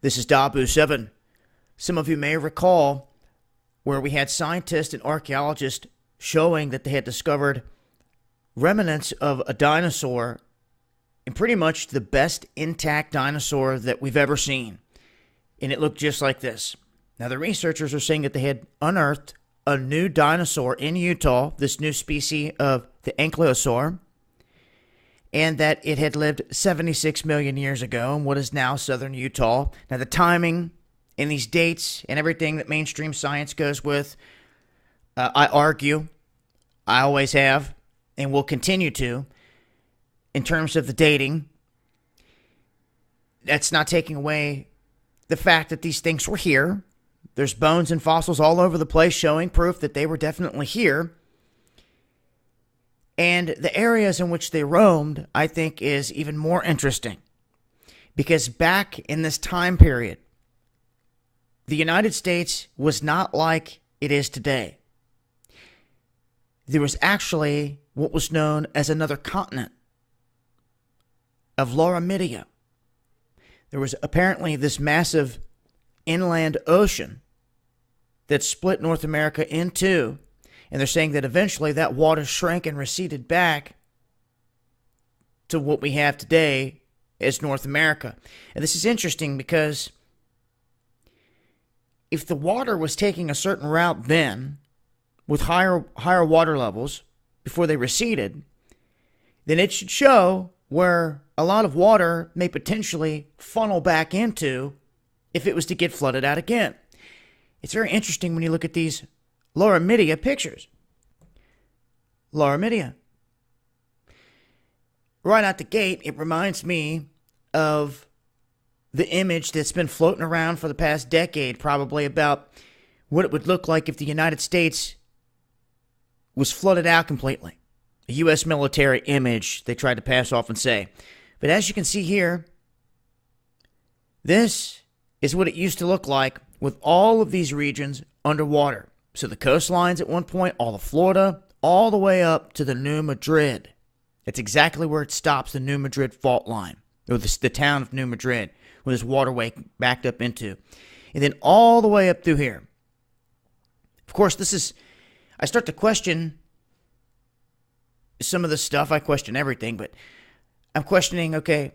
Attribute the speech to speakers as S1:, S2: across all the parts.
S1: This is Dabu 7. Some of you may recall where we had scientists and archaeologists showing that they had discovered remnants of a dinosaur, and pretty much the best intact dinosaur that we've ever seen. And it looked just like this. Now, the researchers are saying that they had unearthed a new dinosaur in Utah, this new species of the ankylosaur, and that it had lived 76 million years ago in what is now southern Utah. Now, the timing and these dates and everything that mainstream science goes with, I argue, I always have, and will continue to, in terms of the dating. That's not taking away the fact that these things were here. There's bones and fossils all over the place showing proof that they were definitely here. And the areas in which they roamed, I think, is even more interesting. Because back in this time period, the United States was not like it is today. There was actually what was known as another continent of Laramidia. There was apparently this massive inland ocean that split North America in two. And they're saying that eventually that water shrank and receded back to what we have today as North America. And this is interesting because if the water was taking a certain route then, with higher water levels before they receded, then it should show where a lot of water may potentially funnel back into if it was to get flooded out again. It's very interesting when you look at these Laramidia pictures. Laramidia. Right out the gate, it reminds me of the image that's been floating around for the past decade, probably, about what it would look like if the United States was flooded out completely. A U.S. military image they tried to pass off and say. But as you can see here, this is what it used to look like with all of these regions underwater. So the coastlines at one point, all of Florida, all the way up to the New Madrid. That's exactly where it stops, the New Madrid fault line, or the town of New Madrid, where this waterway backed up into. And then all the way up through here. Of course, I start to question some of the stuff. I question everything, but I'm questioning, okay,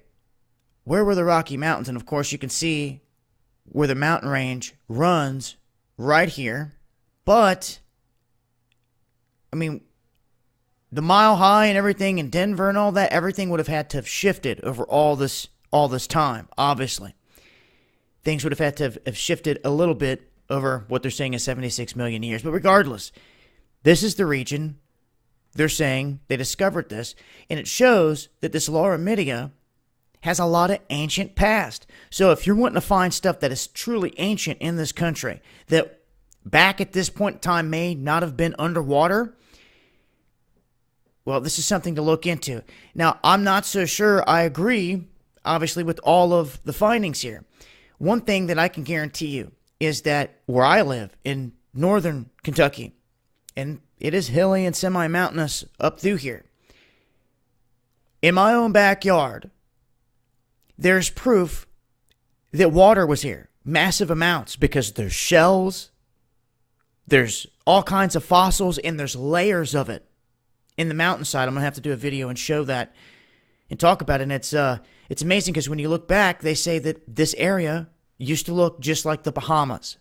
S1: where were the Rocky Mountains? And of course, you can see where the mountain range runs right here. But, I mean, the Mile High and everything in Denver and all that, everything would have had to have shifted over all this time, obviously. Things would have had to have shifted a little bit over what they're saying is 76 million years. But regardless, this is the region they're saying they discovered this. And it shows that this Laramidia has a lot of ancient past. So if you're wanting to find stuff that is truly ancient in this country, that back at this point in time may not have been underwater, well, this is something to look into. Now, I'm not so sure I agree, obviously, with all of the findings here. One thing that I can guarantee you is that where I live in northern Kentucky, and it is hilly and semi-mountainous up through here, in my own backyard, there's proof that water was here, massive amounts, because there's shells, there's all kinds of fossils, and there's layers of it in the mountainside. I'm going to have to do a video and show that and talk about it. And it's amazing because when you look back, they say that this area used to look just like the Bahamas.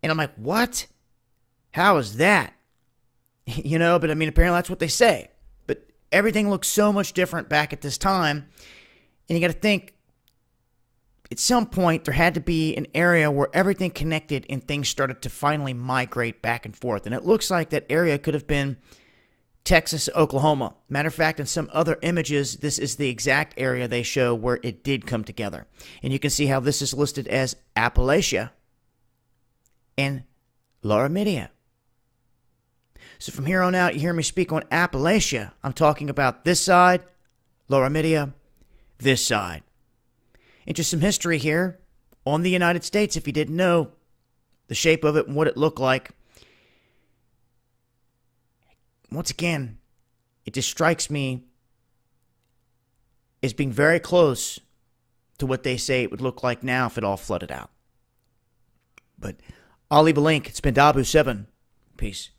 S1: And I'm like, what? How is that? You know, but I mean, apparently that's what they say. But everything looks so much different back at this time. And you got to think, at some point, there had to be an area where everything connected and things started to finally migrate back and forth. And it looks like that area could have been Texas, Oklahoma. Matter of fact, in some other images, this is the exact area they show where it did come together. And you can see how this is listed as Appalachia and Laramidia. So from here on out, you hear me speak on Appalachia. I'm talking about this side, Laramidia, this side. And just some history here on the United States, if you didn't know the shape of it and what it looked like. Once again, it just strikes me as being very close to to what they say it would look like now if it all flooded out. But I'll leave a link. It's been Dabu7. Peace.